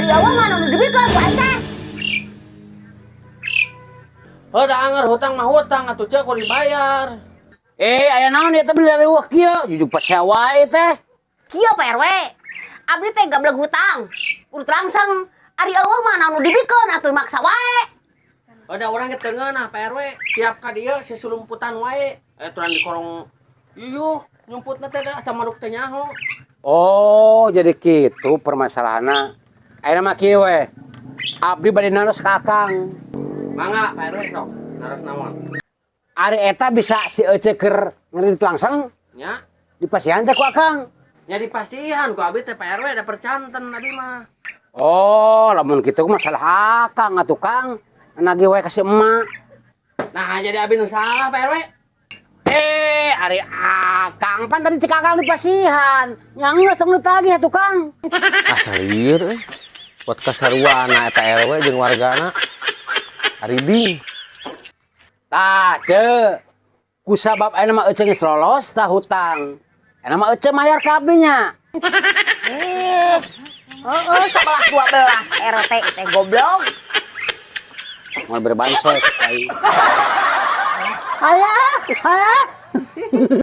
ari awal mana udah dibikeun ku teh. Heuda anger hutang mah hutang atuh cek kudu dibayar. Aya naon ieu teh beli dari wah kieu, jujuk pas wae teh. Kieu Pak RW. Abdi teh gablek hutang. Urut langsung ari awal mana nu dibikeun atuh maksa wae. Ada orang ketengan nah Pak RW tiap ka dieu sesulumputan wae. Turan di korong yuh nyumputna teh da samaruk teh nyaho. Oh, jadi kitu permasalahanna. Ayeuna mah kieu we. Abdi bade naros ka Akang. Mangga Pak RW sok naros naon. Ari eta bisa si Ece keur ngeurit langsung Nya, dipasihan teh ku Akang. nya dipastihan ku abdi teh Pak RW da percanten tadi mah. Oh, lamun kitu masalah Akang atuh Kang. Nagih wae ka si emak. Nah, jadi abdi nu salah Pak RW. Ari Akang pan tadi cek Akang dipasihan. Nya geus tong ditagih atuh Kang. Asalieur euy. Buat kasaruana eta RW jeung wargana. Aribi. Tah, ce. Kusabab ayeuna mah Ece geus lolos tah hutang. Ayeuna mah Ece mayar ka abdinya. Heeh, 11 12 RT teh goblok. Mau berbansos. Ayah,